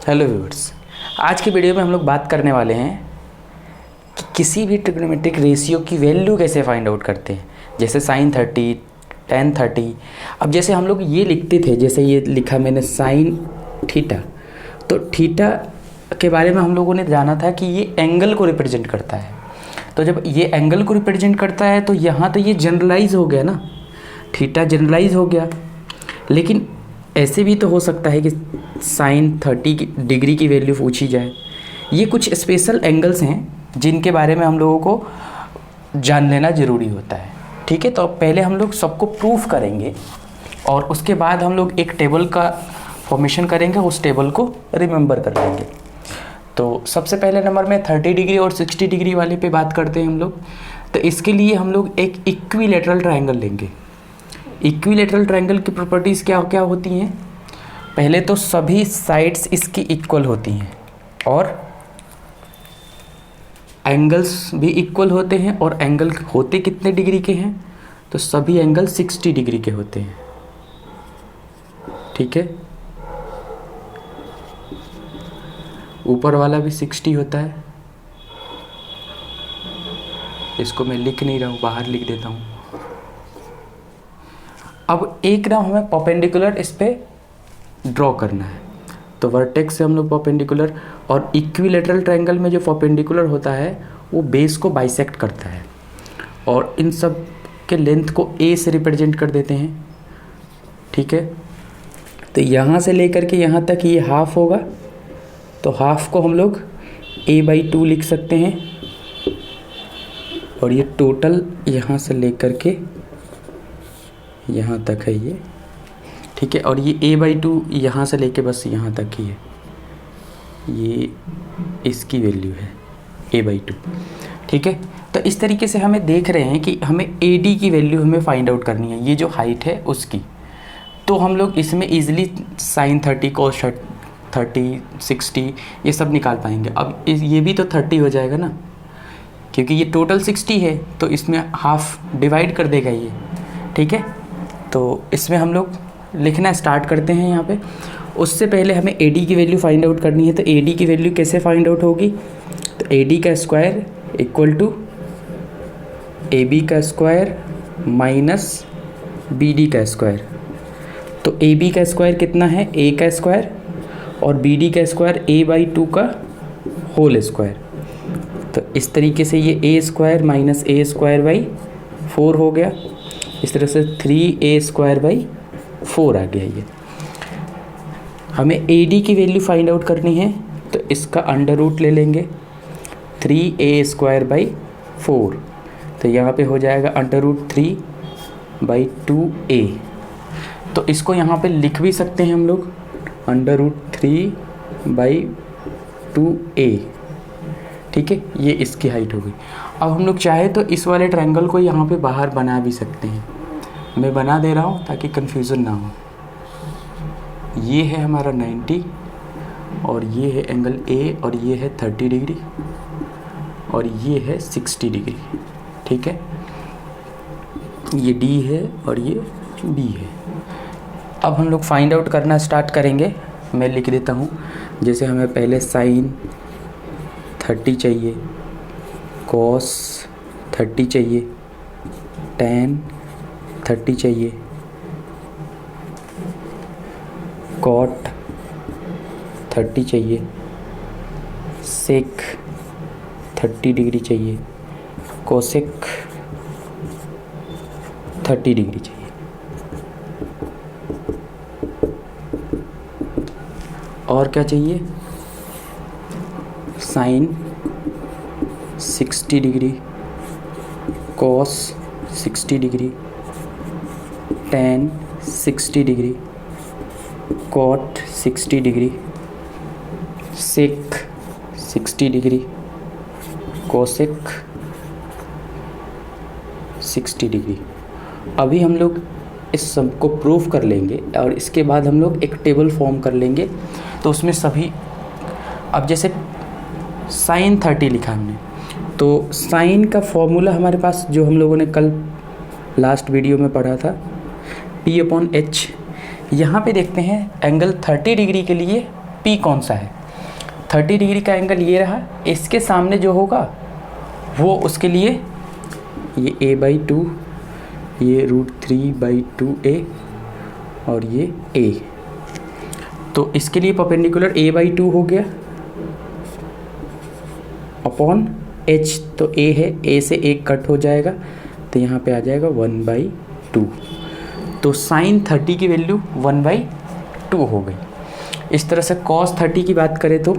Hello viewers, आज की video में हम लोग बात करने वाले हैं कि किसी भी ट्रिग्नोमेट्रिक रेशियो की वैल्यू कैसे फाइंड आउट करते हैं। जैसे sin 30, tan 30। अब जैसे हम लोग ये लिखते थे, जैसे ये लिखा मैंने sin थीटा, तो थीटा के बारे में हम लोगों ने जाना था कि ये एंगल को रिप्रेजेंट करता है। तो जब ये एंगल को रिप्रेजेंट करता है तो यहाँ तो ये जनरलाइज हो गया ना, थीटा जनरलाइज हो गया। लेकिन ऐसे भी तो हो सकता है कि sin 30 डिग्री की वैल्यू पूछी जाए। ये कुछ स्पेशल एंगल्स हैं जिनके बारे में हम लोगों को जान लेना ज़रूरी होता है। ठीक है, तो पहले हम लोग सबको प्रूफ करेंगे और उसके बाद हम लोग एक टेबल का फॉर्मेशन करेंगे, उस टेबल को रिमेंबर कर लेंगे। तो सबसे पहले नंबर में 30 डिग्री और 60 डिग्री वाले पे बात करते हैं हम लोग। तो इसके लिए हम लोग एक इक्विलैटरल ट्रायंगल लेंगे। इक्विलैटरल ट्रायंगल की प्रॉपर्टीज़ क्या क्या होती हैं? पहले तो सभी साइड्स इसकी इक्वल होती हैं और एंगल्स भी इक्वल होते हैं। और एंगल होते कितने डिग्री के हैं? तो सभी एंगल 60 डिग्री के होते हैं। ठीक है, ऊपर वाला भी 60 होता है। इसको मैं लिख नहीं रहा हूँ, बाहर लिख देता हूँ। अब एक ना हमें परपेंडिकुलर इस पे ड्रॉ करना है, तो वर्टेक्स से हम लोग परपेंडिकुलर, और इक्विलैटरल ट्रायंगल में जो परपेंडिकुलर होता है वो बेस को बाइसेक्ट करता है और इन सब के लेंथ को ए से रिप्रेजेंट कर देते हैं। ठीक है, तो यहाँ से लेकर के यहाँ तक ये हाफ होगा, तो हाफ को हम लोग a/2 लिख सकते हैं। और ये टोटल यहाँ से लेकर के यहाँ तक है ये। ठीक है, और ये a/2 यहाँ से लेके बस यहाँ तक ही है, ये इसकी वैल्यू है a/2। ठीक है, तो इस तरीके से हमें देख रहे हैं कि हमें AD की वैल्यू हमें फाइंड आउट करनी है, ये जो हाइट है उसकी। तो हम लोग इसमें इजीली sin 30, cos 30, 60 ये सब निकाल पाएंगे। अब ये भी तो 30 हो जाएगा ना, क्योंकि ये टोटल 60 है, तो इसमें हाफ डिवाइड कर देगा ये। ठीक है, तो इसमें हम लोग लिखना स्टार्ट करते हैं यहाँ पे। उससे पहले हमें AD की वैल्यू फाइंड आउट करनी है। तो AD की वैल्यू कैसे फाइंड आउट होगी? तो AD का स्क्वायर इक्वल टू AB का स्क्वायर माइनस BD का स्क्वायर। तो AB का स्क्वायर कितना है? A का स्क्वायर, और BD का स्क्वायर a/2 का होल स्क्वायर। तो इस तरीके से ये a square minus a square by 4 हो गया। इस तरह से 3a स्क्वायर बाई 4 आ गया। ये हमें AD की वैल्यू फाइंड आउट करनी है, तो इसका अंडर रूट ले लेंगे 3a स्क्वायर बाई 4। तो यहाँ पे हो जाएगा अंडर रूट 3/2a। तो इसको यहाँ पे लिख भी सकते हैं हम लोग अंडर रूट 3/2a। ठीक है, ये इसकी हाइट हो गई। अब हम लोग चाहे तो इस वाले ट्रायंगल को यहाँ पे बाहर बना भी सकते हैं। मैं बना दे रहा हूँ ताकि कंफ्यूजन ना हो। ये है हमारा 90 और ये है एंगल A, और ये है 30 डिग्री और ये है 60 डिग्री। ठीक है, ये D है और ये B है। अब हम लोग फाइंड आउट करना स्टार्ट करेंगे। मैं लिख देता हूँ, जैसे हमें पहले sin 30 चाहिए, cos 30 चाहिए, tan 30 चाहिए, cot 30 चाहिए, sec 30 डिग्री चाहिए, cosec 30 डिग्री चाहिए। और क्या चाहिए? sin 60 degree, cos 60 degree, tan 60 degree, cot 60 degree, sec 60 degree, cosec 60 degree. अभी हम लोग इस सब को प्रूफ कर लेंगे और इसके बाद हम लोग एक टेबल फॉर्म कर लेंगे। तो उसमें सभी, अब जैसे sin 30 लिखा हमने, तो साइन का फॉर्मूला हमारे पास जो हम लोगों ने कल लास्ट वीडियो में पढ़ा था, P/H। यहाँ पे देखते हैं एंगल 30 डिग्री के लिए P कौन सा है। 30 डिग्री का एंगल ये रहा, इसके सामने जो होगा वो उसके लिए ये a/2, ये √3/2a और ये a, तो इसके लिए परपेंडिकुलर a/2 हो गया अपॉन h, तो a है, a से 1 कट हो जाएगा तो यहाँ पे आ जाएगा 1/2, तो sin 30 की वैल्यू 1/2 हो गई। इस तरह से cos 30 की बात करें तो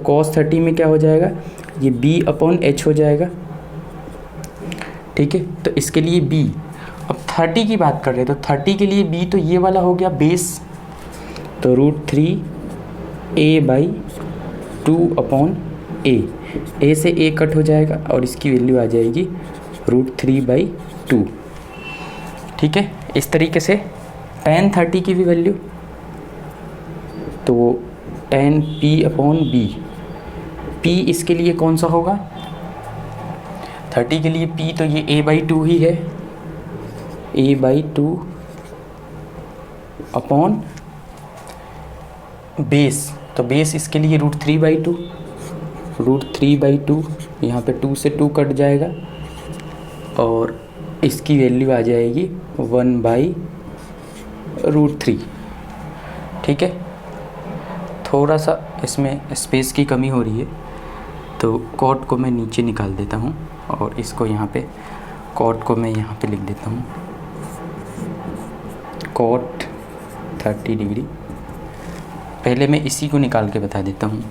cos 30 में क्या हो जाएगा, ये b/h हो जाएगा, ठीक है। तो इसके लिए b, अब 30 की बात कर रहे हैं तो 30 के लिए b तो ये वाला हो गया बेस, तो √3a/2 a से a कट हो जाएगा और इसकी वैल्यू आ जाएगी √3/2, ठीक है। इस तरीके से tan 30 की भी वैल्यू, तो tan p/b, p इसके लिए कौन सा होगा, 30 के लिए p तो ये a/2 ही है, a/2 अपॉन बेस, तो बेस इसके लिए √3/2, √3/2, यहाँ पे 2 से 2 कट जाएगा और इसकी वैल्यू आ जाएगी 1/√3, ठीक है। थोड़ा सा इसमें स्पेस की कमी हो रही है तो कॉट को मैं नीचे निकाल देता हूँ और इसको यहाँ पे, कॉट को मैं यहाँ पे लिख देता हूँ, कॉट 30 डिग्री। पहले मैं इसी को निकाल के बता देता हूँ,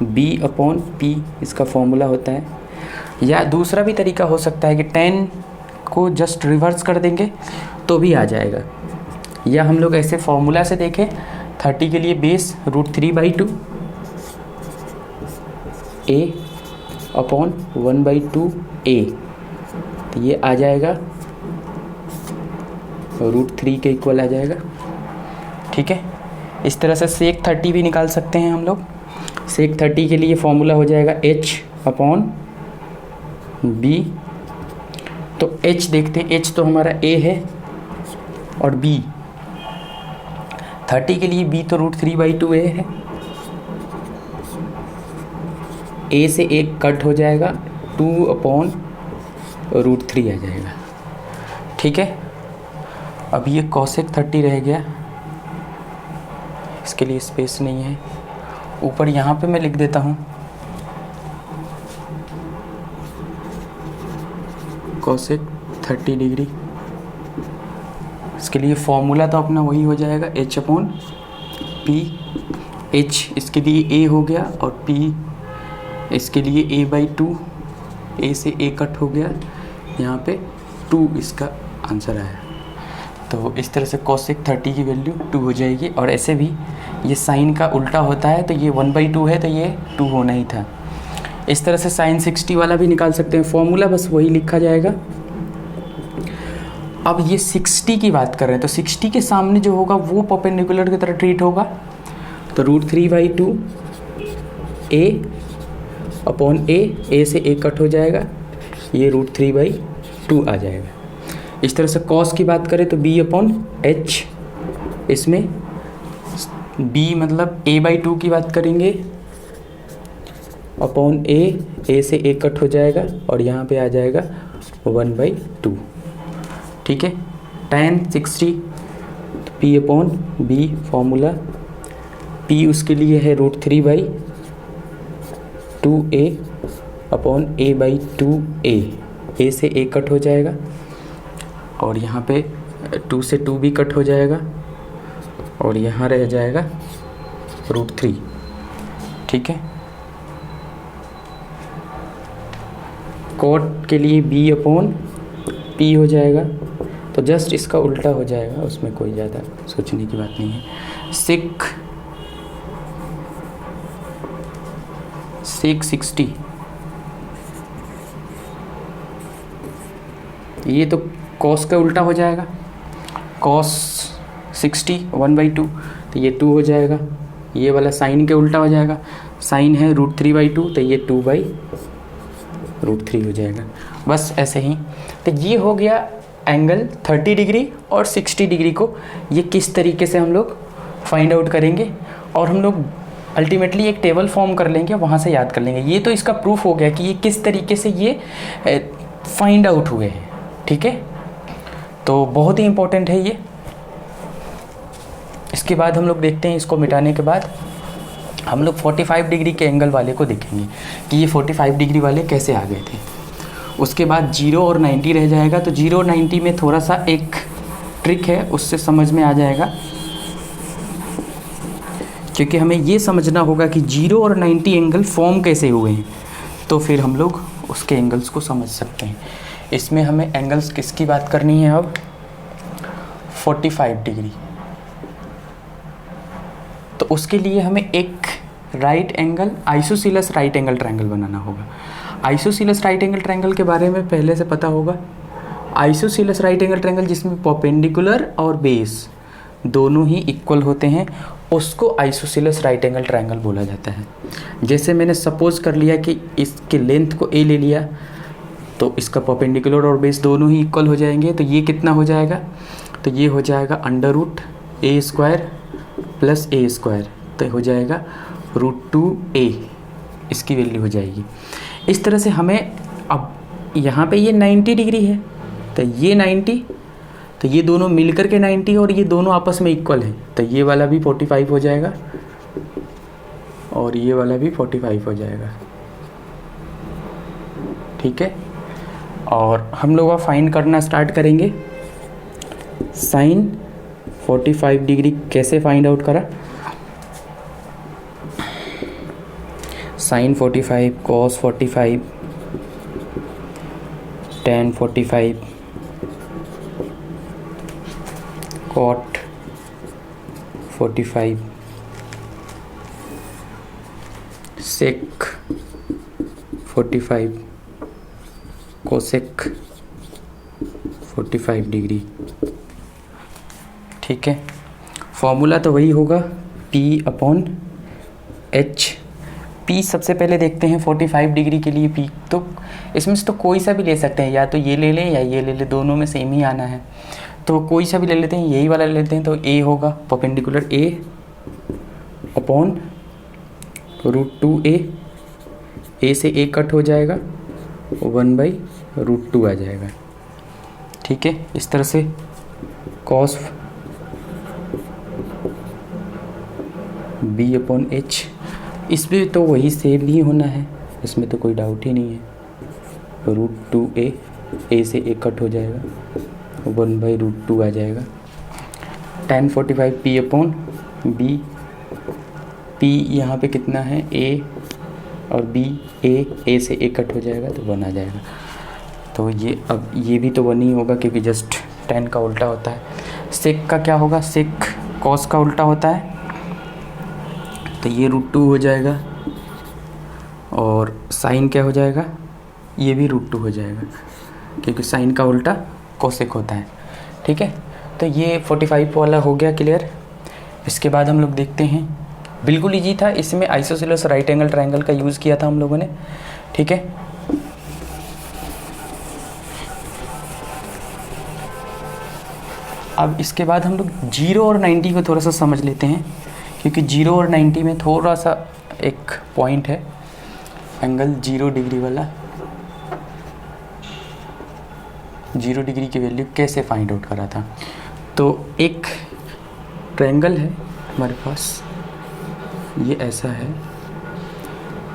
b/p इसका फॉर्मूला होता है, या दूसरा भी तरीका हो सकता है कि tan को जस्ट रिवर्स कर देंगे तो भी आ जाएगा, या हम लोग ऐसे फॉर्मूला से देखें, 30 के लिए बेस √3/2 a अपॉन 1/2a, तो ये आ जाएगा √3 के इक्वल आ जाएगा, ठीक है। इस तरह से sec 30 भी निकाल सकते हैं हम लोग। sec 30 के लिए फॉर्मूला हो जाएगा h/b, तो h देखते हैं, h तो हमारा a है और b, 30 के लिए b तो √3/2a है, a से 1 कट हो जाएगा, 2/√3 आ जाएगा, ठीक है। अब ये cosec 30 रह गया, इसके लिए स्पेस नहीं है, ऊपर यहाँ पे मैं लिख देता हूँ cosec 30 डिग्री। इसके लिए फॉर्मूला तो अपना वही हो जाएगा h/p, h इसके लिए a हो गया और p इसके लिए a/2, a से a कट हो गया, यहाँ पे 2 इसका आंसर आया। तो इस तरह से cosec 30 की वैल्यू 2 हो जाएगी, और ऐसे भी ये साइन का उल्टा होता है तो ये 1/2 है तो ये 2 होना ही था। इस तरह से sin 60 वाला भी निकाल सकते हैं, फॉर्मूला बस वही लिखा जाएगा। अब ये 60 की बात कर रहे हैं तो 60 के सामने जो होगा वो परपेंडिकुलर की तरह ट्रीट होगा, तो √3/2 a/a से a कट हो जाएगा, ये √3/2 आ जाएगा। इस तरह से cos की बात करें तो b/h, इसमें b मतलब a/2 की बात करेंगे अपॉन a से a कट हो जाएगा और यहाँ पे आ जाएगा 1/2, ठीक है। tan 60 तो p/b फॉर्मूला, p उसके लिए है √3/2a अपॉन a/2a, a से a कट हो जाएगा और यहाँ पे 2 से 2 भी कट हो जाएगा और यहाँ रह जाएगा √3, ठीक है। cot के लिए b/p हो जाएगा, तो जस्ट इसका उल्टा हो जाएगा, उसमें कोई ज़्यादा सोचने की बात नहीं है। sec 60, ये तो cos का उल्टा हो जाएगा, cos 60 1/2, तो ये 2 हो जाएगा। ये वाला साइन के उल्टा हो जाएगा, साइन है √3/2 तो ये 2/√3 हो जाएगा। बस ऐसे ही। तो ये हो गया एंगल 30 डिग्री और 60 डिग्री को ये किस तरीके से हम लोग फाइंड आउट करेंगे, और हम लोग अल्टीमेटली एक टेबल फॉर्म कर लेंगे, वहाँ से याद कर लेंगे। ये तो इसका प्रूफ हो गया कि ये किस तरीके से ये फाइंड आउट हुए हैं, ठीक है। तो बहुत ही इम्पोर्टेंट है ये। इसके बाद हम लोग देखते हैं, इसको मिटाने के बाद हम लोग 45 डिग्री के एंगल वाले को देखेंगे कि ये 45 डिग्री वाले कैसे आ गए थे। उसके बाद 0 और 90 रह जाएगा। तो 0 और 90 में थोड़ा सा एक ट्रिक है, उससे समझ में आ जाएगा, क्योंकि हमें ये समझना होगा कि 0 और 90 एंगल फॉर्म कैसे हुए हैं, तो फिर हम लोग उसके एंगल्स को समझ सकते हैं। इसमें हमें एंगल्स किसकी बात करनी है अब? 45 डिग्री। तो उसके लिए हमें एक right angle, isosceles right angle triangle बनाना होगा। आइसोसेलेस राइट एंगल ट्रायंगल के बारे में पहले से पता होगा। आइसोसेलेस राइट एंगल ट्रायंगल जिसमें परपेंडिकुलर और बेस दोनों ही इक्वल होते हैं, उसको आइसोसेलेस राइट एंगल ट्रायंगल बोला जाता है। जैसे मैंने सपोज कर लिया कि इसके लेंथ को ए ले लिया, तो इसका परपेंडिकुलर और बेस दोनों ही इक्वल हो जाएंगे। तो ये कितना हो जाएगा? तो ये हो जाएगा √a² + a², तो हो जाएगा √2a, इसकी वैल्यू हो जाएगी। इस तरह से हमें, अब यहाँ पे ये 90 डिग्री है, तो ये 90, तो ये दोनों मिलकर के 90 और ये दोनों आपस में इक्वल है, तो ये वाला भी 45 हो जाएगा और ये वाला भी 45 हो जाएगा, ठीक है। और हम लोग अब फाइंड करना स्टार्ट करेंगे। साइन 45 डिग्री कैसे फाइंड आउट करा? साइन 45, कॉस 45, tan 45, कॉट 45, सेक 45, कोसेक 45 डिग्री, ठीक है। फॉर्मूला तो वही होगा P/H। P सबसे पहले देखते हैं 45 डिग्री के लिए P, तो इसमें से तो कोई सा भी ले सकते हैं, या तो ये ले लें या ये ले लें, दोनों में सेम ही आना है, तो कोई सा भी ले लेते हैं, यही वाला ले लेते हैं। तो A होगा परपेंडिकुलर A/√2a, A से A कट हो जाएगा, 1/√2 आ जाएगा, ठीक है। इस तरह से कॉस B/H, इसमें तो वही सेम ही होना है, इसमें तो कोई डाउट ही नहीं है। √2a, A से A कट हो जाएगा, 1/√2 आ जाएगा। tan 45 P/B, P यहाँ पे कितना है? A और B, A से A कट हो जाएगा तो 1 आ जाएगा। तो ये अब ये भी तो 1 ही होगा, क्योंकि जस्ट tan का उल्टा होता है। सेक का क्या होगा? सेक कॉस का उल्टा होता है, तो ये √2 हो जाएगा। और साइन क्या हो जाएगा? ये भी √2 हो जाएगा, क्योंकि साइन का उल्टा कोसेक होता है, ठीक है। तो ये 45 वाला हो गया क्लियर। इसके बाद हम लोग देखते हैं, बिल्कुल ईजी था, इसमें आइसोसेलेस राइट एंगल ट्रायंगल का यूज़ किया था हम लोगों ने, ठीक है। अब इसके बाद हम लोग 0 और 90 को थोड़ा सा समझ लेते हैं, क्योंकि 0 और 90 में थोड़ा सा एक पॉइंट है, एंगल 0 डिग्री वाला। 0 डिग्री की वैल्यू कैसे फाइंड आउट करा था? तो एक ट्रायंगल है हमारे पास, ये ऐसा है,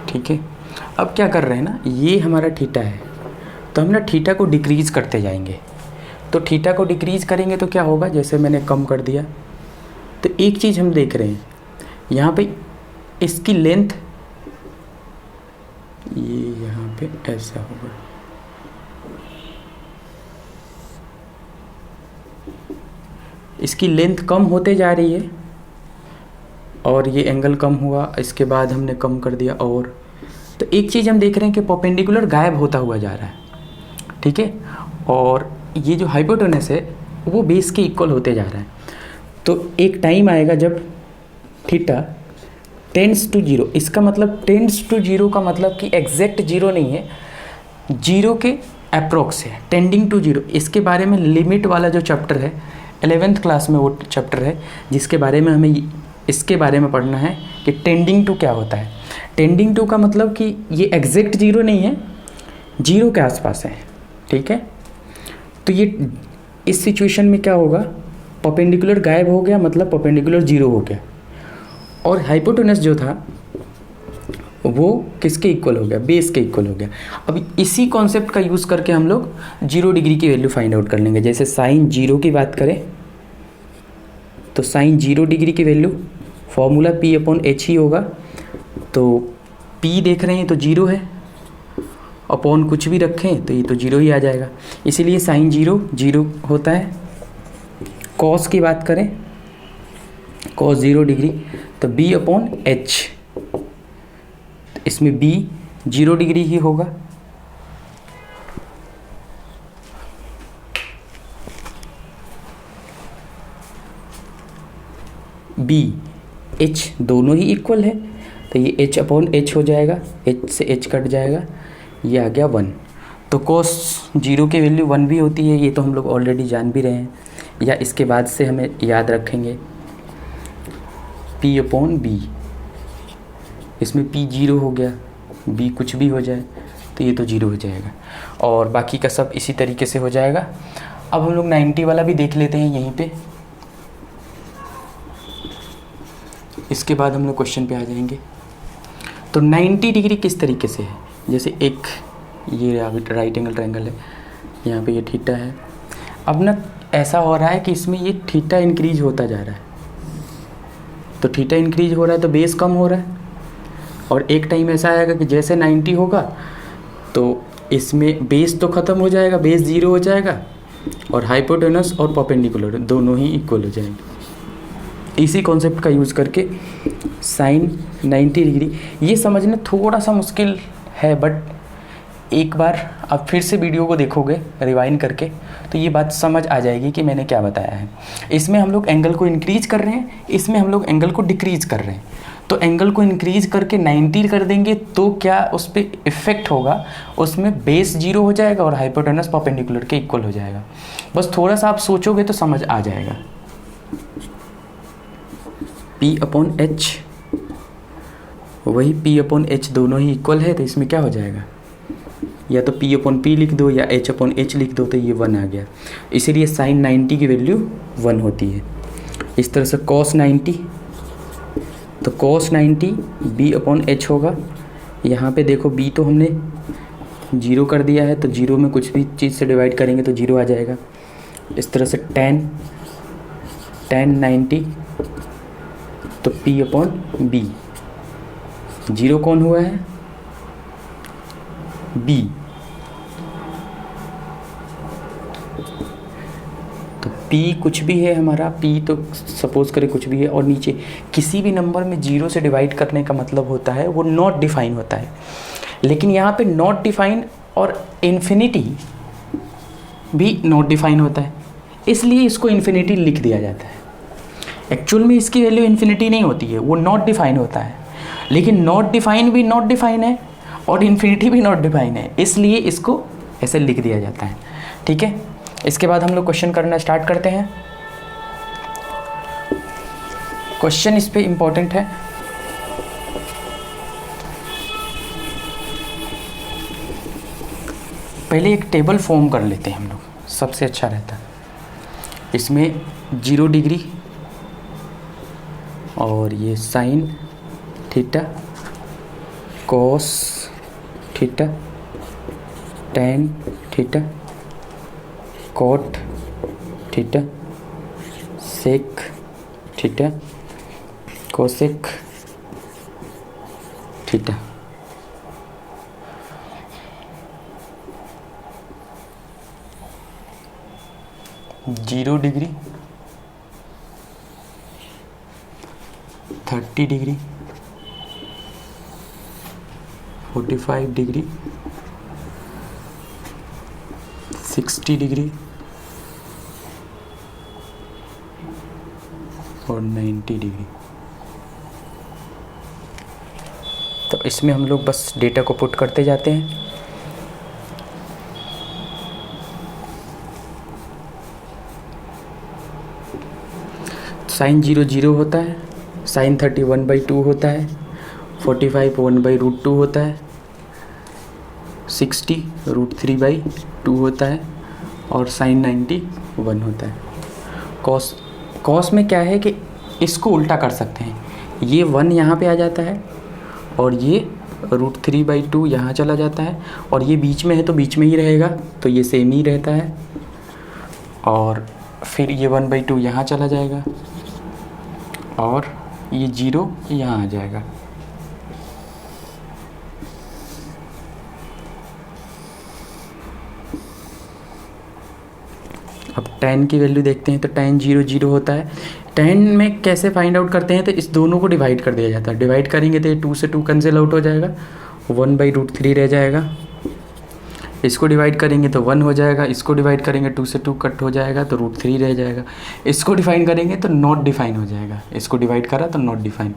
ठीक है। अब क्या कर रहे हैं ना, ये हमारा थीटा है, तो हम ना थीटा को डिक्रीज़ करते जाएंगे। तो थीटा को डिक्रीज़ करेंगे तो क्या होगा? जैसे मैंने कम कर दिया, तो एक चीज़ हम देख रहे हैं यहाँ पे, इसकी लेंथ ये यहाँ पे ऐसा होगा, इसकी लेंथ कम होते जा रही है और ये एंगल कम हुआ, इसके बाद हमने कम कर दिया। और तो एक चीज़ हम देख रहे हैं कि परपेंडिकुलर गायब होता हुआ जा रहा है, ठीक है। और ये जो हाइपोटेनस है वो बेस के इक्वल होते जा रहा है। तो एक टाइम आएगा जब थीटा टेंड्स टू 0, इसका मतलब टेंड्स टू 0 का मतलब कि एग्जैक्ट 0 नहीं है, 0 के अप्रोक्स है, टेंडिंग टू 0। इसके बारे में लिमिट वाला जो चैप्टर है 11th क्लास में, वो चैप्टर है जिसके बारे में हमें इसके बारे में पढ़ना है कि कि टेंडिंग टू क्या होता है। टेंडिंग टू का मतलब कि ये एग्जैक्ट जीरो नहीं है, जीरो के आसपास है, ठीक है। तो ये इस सिचुएशन में क्या होगा, परपेंडिकुलर गायब हो गया, मतलब परपेंडिकुलर जीरो हो गया, और हाइपोटेनस जो था वो किसके इक्वल हो गया, बेस के इक्वल हो गया। अब इसी कॉन्सेप्ट का यूज़ करके हम लोग 0 डिग्री की वैल्यू फाइंड आउट कर लेंगे। जैसे साइन 0 की बात करें तो साइन 0 डिग्री की वैल्यू फॉर्मूला P/H ही होगा। तो P देख रहे हैं तो 0 है, अपॉन कुछ भी रखें तो ये तो 0 ही आ जाएगा, इसीलिए साइन 0 0 होता है। कॉस की बात करें, कॉस 0 डिग्री तो B/H, इसमें B 0 डिग्री ही होगा। B H दोनों ही इक्वल है तो ये H/H हो जाएगा, H से H कट जाएगा, ये आ गया 1। तो cos 0 की वैल्यू 1 भी होती है, ये तो हम लोग ऑलरेडी जान भी रहे हैं, या इसके बाद से हमें याद रखेंगे P/B। इसमें P 0 हो गया, B कुछ भी हो जाए तो ये तो 0 हो जाएगा, और बाकी का सब इसी तरीके से हो जाएगा। अब हम लोग 90 वाला भी देख लेते हैं यहीं पे, इसके बाद हम लोग क्वेश्चन पे आ जाएंगे। तो 90 डिग्री किस तरीके से है, जैसे एक ये राइट एंगल ट्रायंगल है, यहाँ पे ये थीटा है। अब ना ऐसा हो रहा है कि इसमें ये थीटा इंक्रीज होता जा रहा है, तो थीटा इंक्रीज हो रहा है तो बेस कम हो रहा है, और एक टाइम ऐसा आएगा कि जैसे 90 होगा तो इसमें बेस तो ख़त्म हो जाएगा, बेस 0 हो जाएगा, और हाइपोटेनस और परपेंडिकुलर दोनों ही इक्वल हो जाएंगे। इसी कॉन्सेप्ट का यूज़ करके साइन 90 डिग्री, ये समझना थोड़ा सा मुश्किल है, बट एक बार आप फिर से वीडियो को देखोगे रिवाइंड करके तो ये बात समझ आ जाएगी कि मैंने क्या बताया है। इसमें हम लोग एंगल को इंक्रीज कर रहे हैं, इसमें हम लोग एंगल को डिक्रीज कर रहे हैं। तो एंगल को इंक्रीज करके 90 कर देंगे तो क्या उस पर इफ़ेक्ट होगा, उसमें बेस 0 हो जाएगा और हाइपोटेनस परपेंडिकुलर के इक्वल हो जाएगा। बस थोड़ा सा आप सोचोगे तो समझ आ जाएगा। P/H, वही P/H दोनों ही इक्वल है, तो इसमें क्या हो जाएगा, या तो P/P लिख दो या H/H लिख दो, तो ये 1 आ गया। इसीलिए साइन 90 की वैल्यू 1 होती है। इस तरह से cos 90, तो cos 90 B/H होगा। यहाँ पे देखो B तो हमने 0 कर दिया है, तो 0 में कुछ भी चीज़ से डिवाइड करेंगे तो 0 आ जाएगा। इस तरह से tan 90 तो P/B, 0 कौन हुआ है, B, तो P कुछ भी है हमारा, P तो सपोज करें कुछ भी है, और नीचे किसी भी नंबर में 0 से डिवाइड करने का मतलब होता है वो नॉट डिफाइन होता है। लेकिन यहाँ पे नॉट डिफाइन और इन्फिनिटी भी नॉट डिफाइन होता है, इसलिए इसको इन्फिनिटी लिख दिया जाता है। एक्चुअल में इसकी वैल्यू इन्फिनिटी नहीं होती है, वो नॉट डिफाइन होता है, लेकिन नॉट डिफाइन भी नॉट डिफाइन है और इन्फिनिटी भी नॉट डिफाइन है, इसलिए इसको ऐसे लिख दिया जाता है। ठीक है, इसके बाद हम लोग क्वेश्चन करना स्टार्ट करते हैं। क्वेश्चन इस पे इम्पोर्टेंट है। पहले एक टेबल फॉर्म कर लेते हैं हम लोग, सबसे अच्छा रहता है। इसमें 0 डिग्री और ये sine theta, cos theta, tan theta, cot theta, sec theta, cosec theta. Zero degree, 30 degree, 45 degree, 60 degree और 90 डिग्री। तो इसमें हम लोग बस डेटा को पुट करते जाते हैं। साइन 0 0 होता है, साइन 30 1/2 होता है, 45 1/√2 होता है, 60 √3/2 होता है और साइन 90 1 होता है। कॉस में क्या है कि इसको उल्टा कर सकते हैं, ये 1 यहाँ पे आ जाता है और ये √3/2 यहाँ चला जाता है और ये बीच में है तो बीच में ही रहेगा, तो ये सेम ही रहता है और फिर ये 1/2 यहाँ चला जाएगा और ये 0 यहाँ आ जाएगा। अब tan की वैल्यू देखते हैं तो tan 0 0 होता है। tan में कैसे फाइंड आउट करते हैं, तो इस दोनों को डिवाइड कर दिया जाता है। डिवाइड करेंगे तो ये 2 से 2 कैंसिल आउट हो जाएगा, 1/√3 रह जाएगा। इसको डिवाइड करेंगे तो 1 हो जाएगा, इसको डिवाइड करेंगे 2 से 2 कट हो जाएगा तो √3 रह जाएगा। इसको डिफाइन करेंगे तो नॉट डिफाइन हो जाएगा, इसको डिवाइड करा तो नॉट डिफाइन,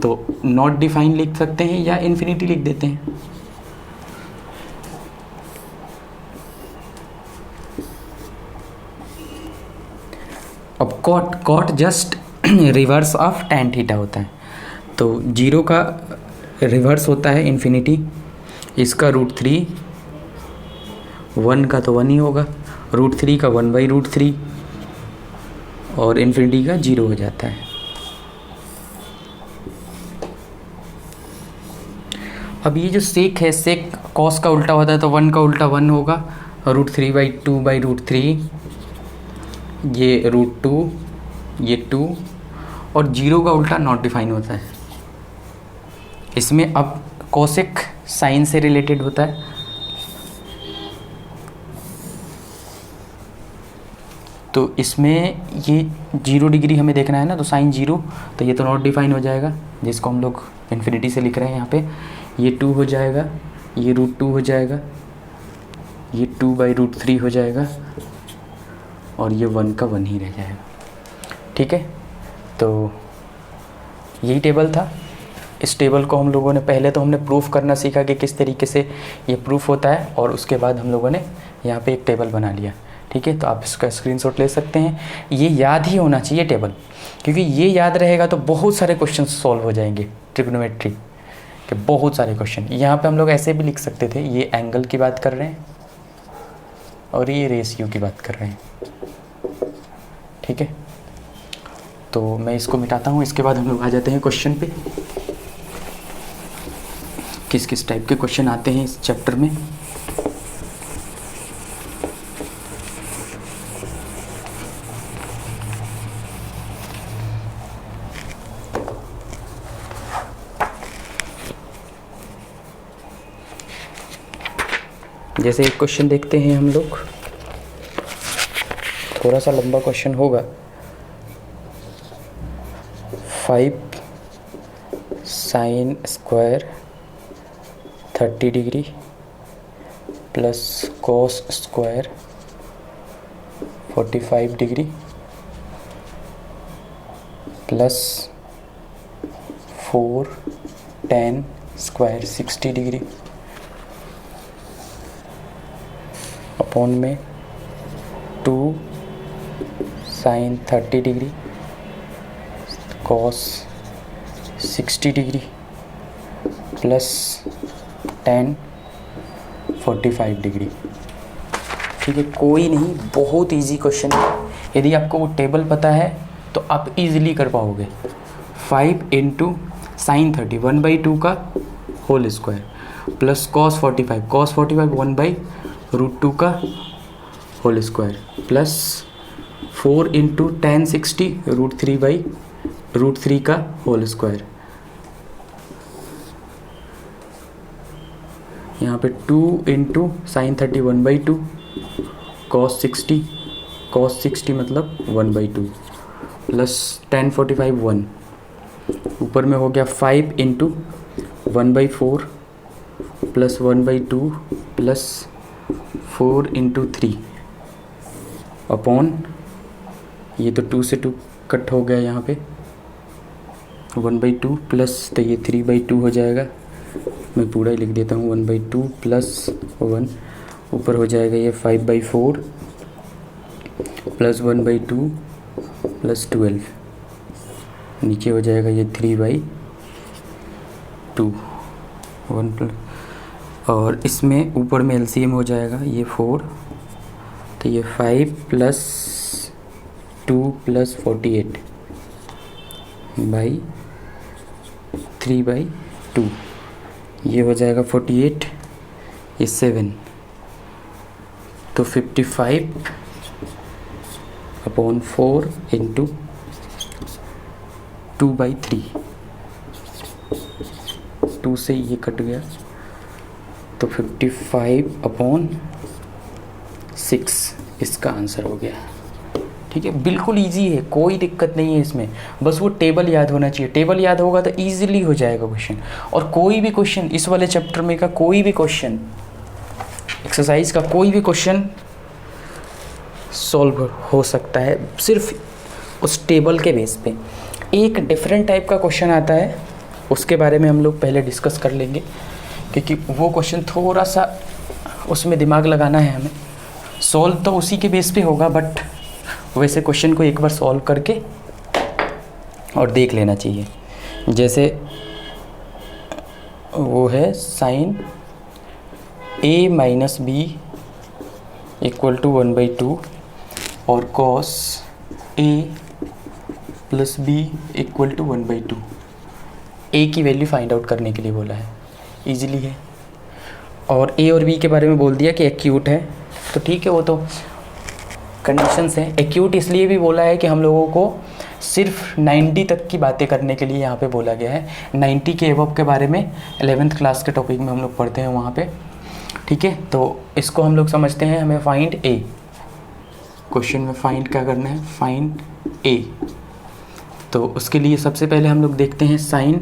तो नॉट डिफाइन लिख सकते हैं या इन्फिनिटी लिख देते हैं। अब cot just reverse of tan theta होता है, तो 0 का रिवर्स होता है इन्फिनिटी, इसका √3, 1 का तो 1 ही होगा, √3 का 1/√3 और इन्फिनिटी का 0 हो जाता है। अब ये जो सेक है, सेक कॉस का उल्टा होता है तो 1 का उल्टा 1 होगा, √3/2/√3, ये √2, ये 2 और 0 का उल्टा नॉट डिफाइन होता है। इसमें अब कोसेक साइन से रिलेटेड होता है, तो इसमें ये 0 डिग्री हमें देखना है ना, तो साइन 0, तो ये तो नॉट डिफाइन हो जाएगा, जिसको हम लोग इन्फिनिटी से लिख रहे हैं यहाँ पे। ये 2 हो जाएगा, ये √2 हो जाएगा, ये 2/√3 हो जाएगा और ये 1 का 1 ही रह जाएगा। ठीक है, तो यही टेबल था। इस टेबल को हम लोगों ने पहले तो हमने प्रूफ करना सीखा कि किस तरीके से ये प्रूफ होता है, और उसके बाद हम लोगों ने यहाँ पे एक टेबल बना लिया। ठीक है, तो आप इसका स्क्रीनशॉट ले सकते हैं। ये याद ही होना चाहिए टेबल, क्योंकि ये याद रहेगा तो बहुत सारे क्वेश्चन सॉल्व हो जाएंगे ट्रिग्नोमेट्री के, बहुत सारे क्वेश्चन। यहाँ पे हम लोग ऐसे भी लिख सकते थे, ये एंगल की बात कर रहे हैं और ये रेशियो की बात कर रहे हैं। ठीक है, तो मैं इसको मिटाता हूँ, इसके बाद हम लोग आ जाते हैं क्वेश्चन पे। किस किस टाइप के क्वेश्चन आते हैं इस चैप्टर में। जैसे एक क्वेश्चन देखते हैं हम लोग, थोड़ा सा लंबा क्वेश्चन होगा। 5 sin square 30 degree plus cos square 45 degree plus 4 tan square 60 degree upon में 2 sin 30 degree cos 60 degree plus tan 45 degree. ठीक है, कोई नहीं, बहुत इजी क्वेश्चन है। यदि आपको वो टेबल पता है तो आप इजीली कर पाओगे। 5 × sin 30 1/2 का होल स्क्वायर प्लस cos 45 1/√2 का होल स्क्वायर प्लस 4 × tan 60 √3/√3 का होल स्क्वायर। यहाँ पे 2 × sin 30 1/2 cos 60 मतलब 1/2 प्लस tan 45 1, ऊपर में हो गया 5 × 1/4 प्लस 1/2 प्लस 4 × 3 अपॉन, ये तो 2 से 2 कट हो गया, यहाँ पे 1/2 प्लस, तो ये 3/2 हो जाएगा। मैं पूरा ही लिख देता हूँ, 1/2 प्लस 1, ऊपर हो जाएगा ये 5/4 प्लस 1/2 प्लस 12 नीचे हो जाएगा ये 3/2 1+, और इसमें ऊपर में एलसीएम हो जाएगा ये 4, तो ये 5 + 2 + 48 बाई 3/2, ये हो जाएगा 48, ये 7, तो 55/4 इंटू 2/3, 2 से ये कट गया, तो 55/6 इसका आंसर हो गया। ठीक है, बिल्कुल इजी है, कोई दिक्कत नहीं है इसमें, बस वो टेबल याद होना चाहिए। टेबल याद होगा तो इजीली हो जाएगा क्वेश्चन। और कोई भी क्वेश्चन इस वाले चैप्टर में का कोई भी क्वेश्चन, एक्सरसाइज का कोई भी क्वेश्चन सॉल्व हो सकता है सिर्फ उस टेबल के बेस पे। एक डिफरेंट टाइप का क्वेश्चन आता है, उसके बारे में हम लोग पहले डिस्कस कर लेंगे, क्योंकि वो क्वेश्चन थोड़ा सा उसमें दिमाग लगाना है हमें। सॉल्व तो उसी के बेस पे होगा, बट वैसे क्वेश्चन को एक बार सॉल्व करके और देख लेना चाहिए। जैसे वो है sin a - b = 1/2 और cos a + b = 1/2। a की वैल्यू फाइंड आउट करने के लिए बोला है, इजीली है। और a और b के बारे में बोल दिया कि एक्यूट है, तो ठीक है, वो तो कंडीशंस हैं। एक्यूट इसलिए भी बोला है कि हम लोगों को सिर्फ 90 तक की बातें करने के लिए यहाँ पे बोला गया है। 90 के एबव के बारे में 11th क्लास के टॉपिक में हम लोग पढ़ते हैं वहाँ पे। ठीक है, तो इसको हम लोग समझते हैं। हमें फाइंड ए, क्वेश्चन में फाइंड क्या करना है, फाइंड ए। तो उसके लिए सबसे पहले हम लोग देखते हैं sin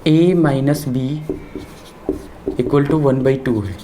a - b = 1/2 है।